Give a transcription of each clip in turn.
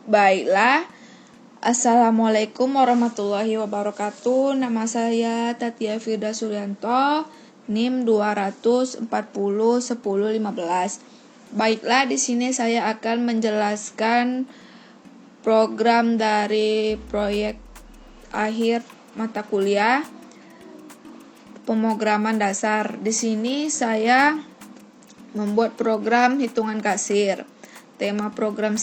Baiklah, Assalamualaikum warahmatullahi wabarakatuh. Nama saya Tatia Firda Suryanto, NIM 2401015. Baiklah, di sini saya akan menjelaskan program dari proyek akhir mata kuliah pemrograman dasar. Di sini saya membuat program hitungan kasir. Tema program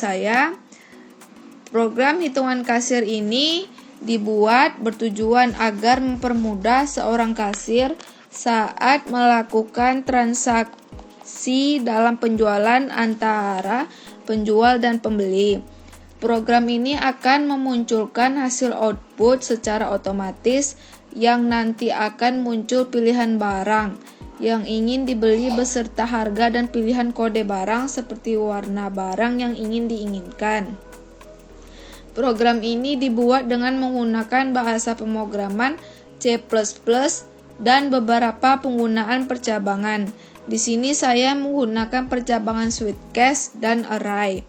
program hitungan kasir ini dibuat bertujuan agar mempermudah seorang kasir saat melakukan transaksi dalam penjualan antara penjual dan pembeli. Program ini akan memunculkan hasil output secara otomatis yang nanti akan muncul pilihan barang yang ingin dibeli beserta harga dan pilihan kode barang seperti warna barang yang ingin diinginkan. Program ini dibuat dengan menggunakan bahasa pemrograman C++ dan beberapa penggunaan percabangan. Di sini saya menggunakan percabangan switchcase dan array.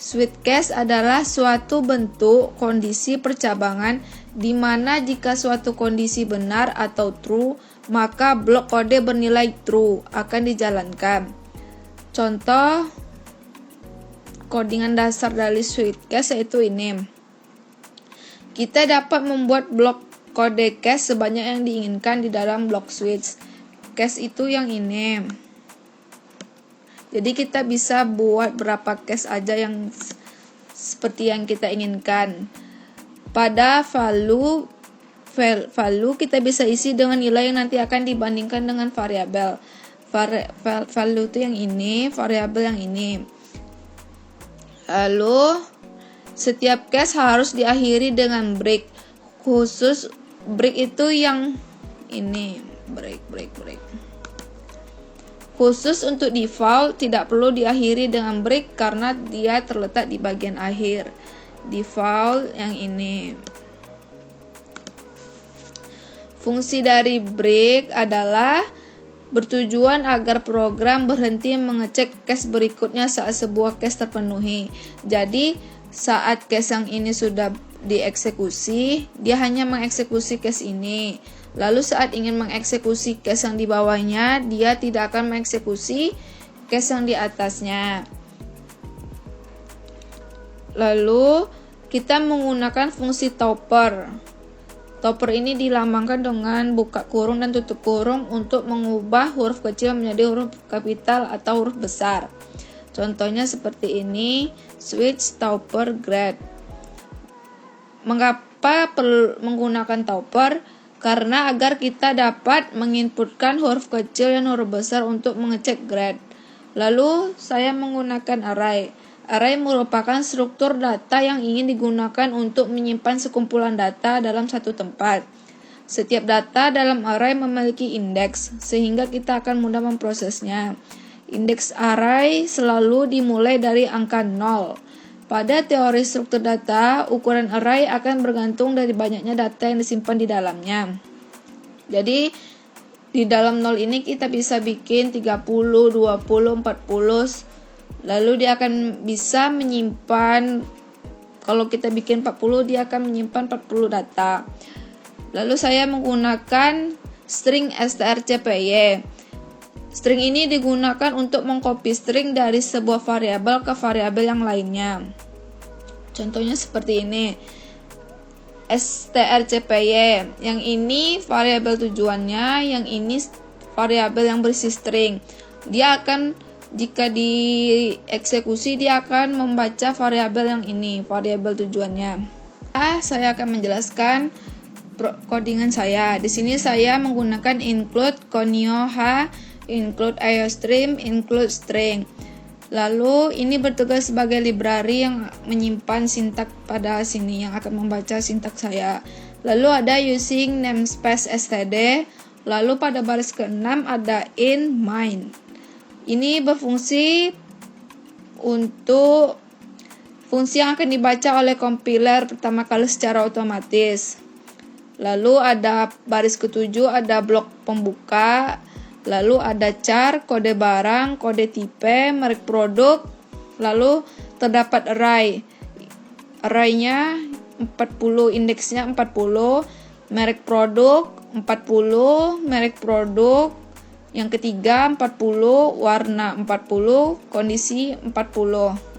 Switchcase adalah suatu bentuk kondisi percabangan di mana jika suatu kondisi benar atau true, maka blok kode bernilai true akan dijalankan. Contoh codingan dasar dari switchcase yaitu ini. Kita dapat membuat blok kode cache sebanyak yang diinginkan di dalam blok switch. Cache itu yang ini. Jadi kita bisa buat berapa cache aja yang seperti yang kita inginkan. Pada value kita bisa isi dengan nilai yang nanti akan dibandingkan dengan variabel. Value itu yang ini, variabel yang ini. Lalu setiap case harus diakhiri dengan break. Khusus break itu yang ini, break. Khusus untuk default tidak perlu diakhiri dengan break karena dia terletak di bagian akhir. Default yang ini. Fungsi dari break adalah bertujuan agar program berhenti mengecek cache berikutnya saat sebuah cache terpenuhi. Jadi, saat cache yang ini sudah dieksekusi, dia hanya mengeksekusi cache ini. Lalu saat ingin mengeksekusi cache yang di bawahnya, dia tidak akan mengeksekusi cache yang di atasnya. Lalu, kita menggunakan fungsi topper. Topper ini dilambangkan dengan buka kurung dan tutup kurung untuk mengubah huruf kecil menjadi huruf kapital atau huruf besar. Contohnya seperti ini, switch topper grade. Mengapa perlu menggunakan topper? Karena agar kita dapat menginputkan huruf kecil dan huruf besar untuk mengecek grade. Lalu saya menggunakan array. Array merupakan struktur data yang ingin digunakan untuk menyimpan sekumpulan data dalam satu tempat. Setiap data dalam array memiliki indeks, sehingga kita akan mudah memprosesnya. Indeks array selalu dimulai dari angka 0. Pada teori struktur data, ukuran array akan bergantung dari banyaknya data yang disimpan di dalamnya. Jadi, di dalam 0 ini kita bisa bikin 30, 20, 40. Lalu dia akan bisa menyimpan, kalau kita bikin 40, dia akan menyimpan 40 data. Lalu saya menggunakan string strcpy. String ini digunakan untuk mengcopy string dari sebuah variabel ke variabel yang lainnya. Contohnya seperti ini. strcpy. Yang ini variabel tujuannya, yang ini variabel yang berisi string. Dia akan jika dieksekusi, dia akan membaca variabel yang ini, variabel tujuannya. Saya akan menjelaskan codingan saya. Di sini saya menggunakan include conioh, include iostream, include string. Lalu ini bertugas sebagai library yang menyimpan sintak pada sini, yang akan membaca sintak saya. Lalu ada using namespace std. Lalu pada baris ke-6 ada in main. Ini berfungsi untuk fungsi yang akan dibaca oleh compiler pertama kali secara otomatis. Lalu ada baris ketujuh, ada blok pembuka. Lalu ada char, kode barang, kode tipe, merek produk. Lalu terdapat array. Array-nya 40, indeksnya 40. Merek produk 40, merek produk yang ketiga 40, warna 40, kondisi 40,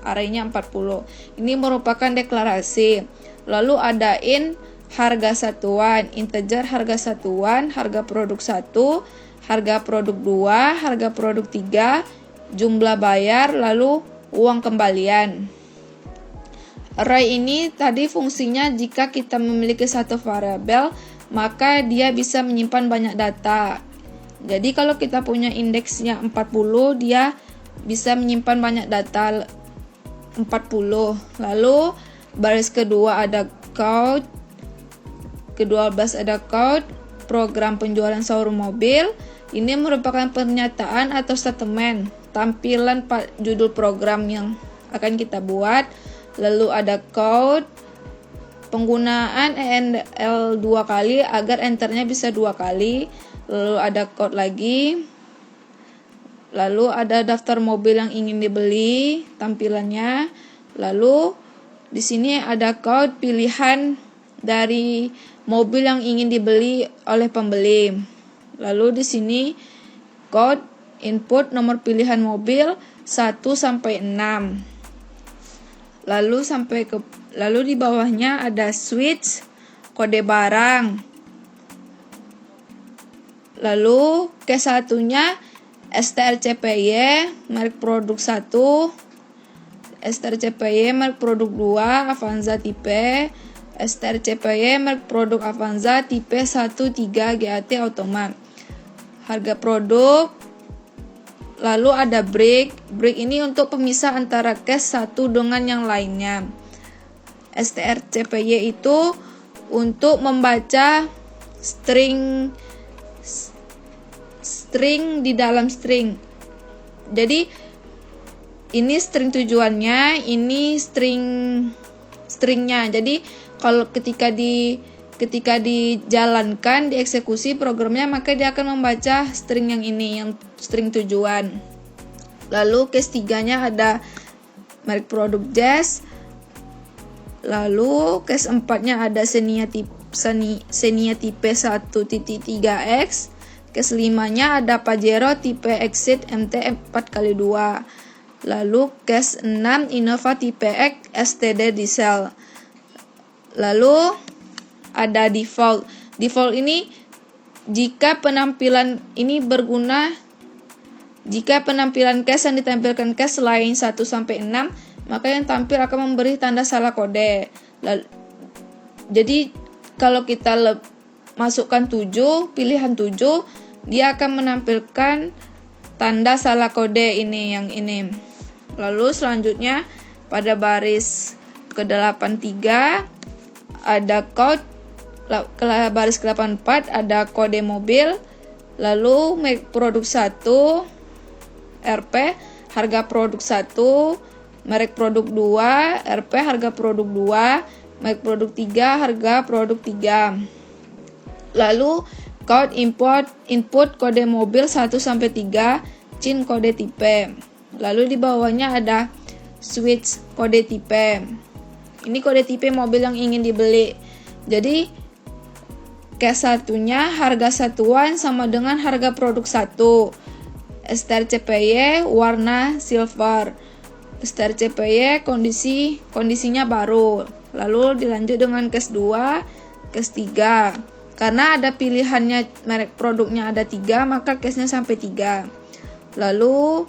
array-nya 40. Ini merupakan deklarasi. Lalu ada int harga satuan, integer harga satuan, harga produk 1, harga produk 2, harga produk 3, jumlah bayar, lalu uang kembalian. Array ini tadi fungsinya jika kita memiliki satu variabel, maka dia bisa menyimpan banyak data. Jadi kalau kita punya indeksnya 40, dia bisa menyimpan banyak data 40. Lalu baris kedua ada code, ke-12 ada code, program penjualan showroom mobil. Ini merupakan pernyataan atau statement, tampilan judul program yang akan kita buat. Lalu ada code, penggunaan ENL 2 kali agar enternya bisa 2 kali. Lalu ada code lagi. Lalu ada daftar mobil yang ingin dibeli, tampilannya. Lalu di sini ada code pilihan dari mobil yang ingin dibeli oleh pembeli. Lalu di sini code input nomor pilihan mobil 1 sampai 6. Lalu di bawahnya ada switch, kode barang. Lalu ke-1-nya strcpy, merek produk 1, strcpy, merek produk 2, Avanza tipe, strcpy, merek produk Avanza tipe 13 GAT Automat. Harga produk. Lalu ada break. Break ini untuk pemisah antara cache satu dengan yang lainnya. strcpy itu untuk membaca string di dalam string. Jadi ini string tujuannya, ini stringnya. Jadi kalau ketika dijalankan, dieksekusi programnya, maka dia akan membaca string yang ini, yang string tujuan. Lalu case 3-nya ada merek produk Jazz. Lalu case 4-nya ada Xenia tipe 1.3x. Case 5-nya ada Pajero tipe Exit MT 4x2. Lalu case 6 Innova tipe X STD diesel. Lalu ada default. Default ini jika penampilan ini berguna, jika penampilan cache yang ditampilkan cache selain 1 sampai 6, maka yang tampil akan memberi tanda salah kode. Jadi kalau kita masukkan 7, pilihan 7, dia akan menampilkan tanda salah kode ini, yang ini. Lalu selanjutnya pada baris ke-83 ada code. Baris ke-84 ada kode mobil. Lalu merek produk 1 RP, harga produk 1, merek produk 2 RP, harga produk 2, merek produk 3, harga produk 3. Lalu code input kode mobil 1 sampai 3, CIN kode tipe. Lalu di bawahnya ada switch kode tipe. Ini kode tipe mobil yang ingin dibeli. Jadi case 1-nya harga satuan sama dengan harga produk 1. strcpy warna silver. strcpy kondisinya baru. Lalu dilanjut dengan case 2, case 3. Karena ada pilihannya merek produknya ada 3, maka case-nya sampai 3. Lalu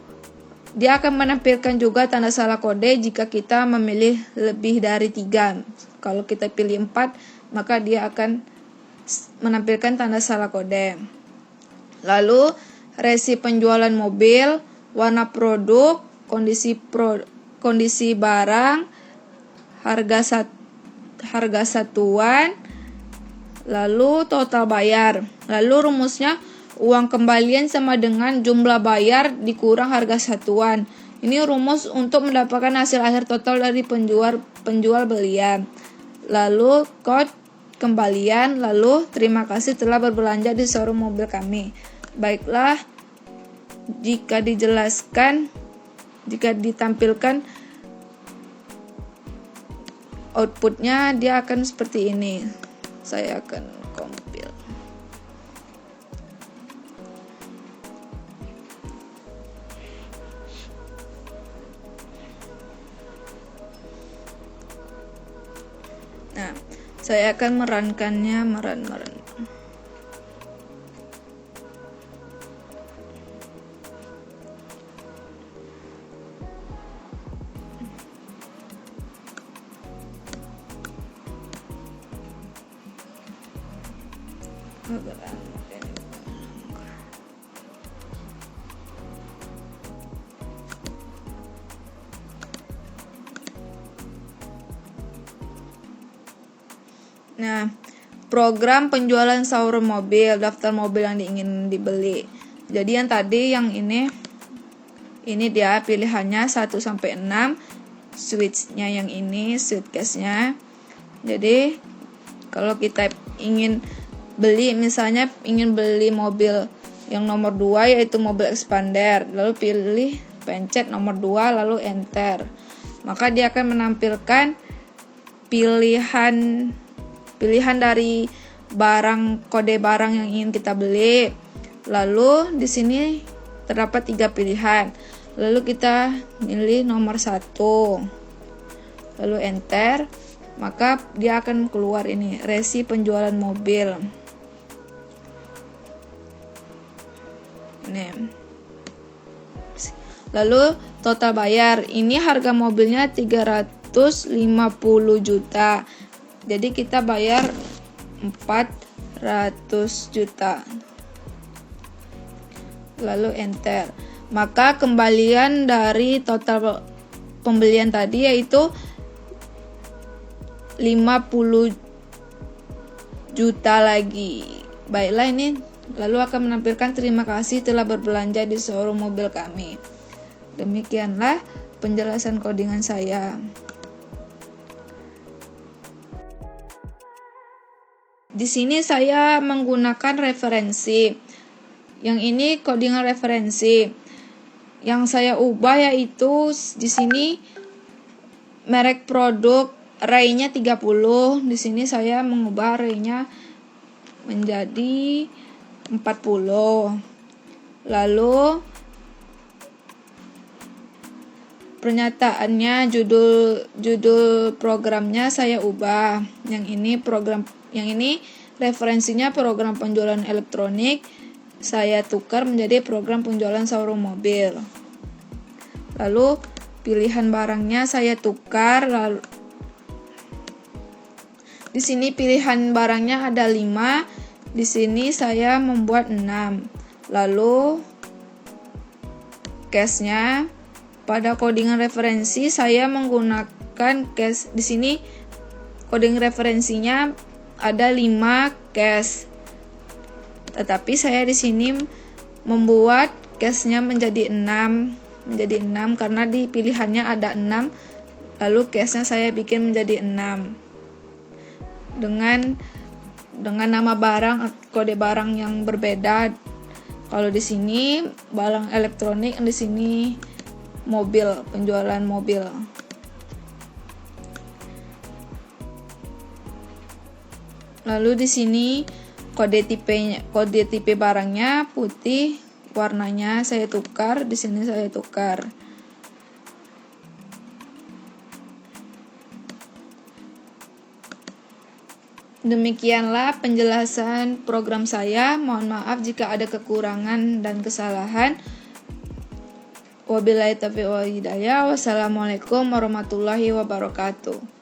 dia akan menampilkan juga tanda salah kode jika kita memilih lebih dari 3. Kalau kita pilih 4, maka dia akan menampilkan tanda salah kode. Lalu resi penjualan mobil, warna produk, kondisi barang, harga satuan, lalu total bayar. Lalu rumusnya uang kembalian sama dengan jumlah bayar dikurang harga satuan. Ini rumus untuk mendapatkan hasil akhir total dari penjual belian. Lalu code kembalian, lalu terima kasih telah berbelanja di showroom mobil kami. Baiklah, jika ditampilkan outputnya, dia akan seperti ini. Saya akan compile. Nah, saya akan merankannya, meran. Nah, program penjualan showroom mobil, daftar mobil yang ingin dibeli. Jadi yang tadi yang ini dia pilihannya 1 sampai 6, switch-nya yang ini, suitcase-nya. Jadi kalau kita ingin beli, misalnya ingin beli mobil yang nomor 2 yaitu mobil expander, lalu pencet nomor 2 lalu enter. Maka dia akan menampilkan pilihan dari barang, kode barang yang ingin kita beli. Lalu di sini terdapat 3 pilihan. Lalu kita pilih nomor 1. Lalu enter. Maka dia akan keluar ini, resi penjualan mobil. Ini. Lalu total bayar. Ini harga mobilnya 350 juta. Jadi kita bayar 400 juta. Lalu enter. Maka kembalian dari total pembelian tadi yaitu 50 juta lagi. Baiklah, ini lalu akan menampilkan terima kasih telah berbelanja di showroom mobil kami. Demikianlah penjelasan codingan saya. Di sini saya menggunakan referensi. Yang ini codingan referensi. Yang saya ubah yaitu di sini merek produk array-nya 30. Di sini saya mengubah array-nya menjadi 40. Lalu pernyataannya, judul programnya saya ubah. Yang ini referensinya program penjualan elektronik, saya tukar menjadi program penjualan showroom mobil. Lalu pilihan barangnya saya tukar. Lalu di sini pilihan barangnya ada 5. Di sini saya membuat 6. Lalu case-nya pada codingan referensi saya menggunakan case. Di sini coding referensinya ada 5 case. Tetapi saya di sini membuat case-nya menjadi 6 karena di pilihannya ada 6. Lalu case-nya saya bikin menjadi 6. Dengan nama barang, kode barang yang berbeda. Kalau di sini barang elektronik, di sini mobil, penjualan mobil. Lalu di sini kode tipe barangnya putih, warnanya saya tukar, di sini saya tukar. Demikianlah penjelasan program saya. Mohon maaf jika ada kekurangan dan kesalahan. Wabillahi taufiq wal hidayah. Wassalamualaikum warahmatullahi wabarakatuh.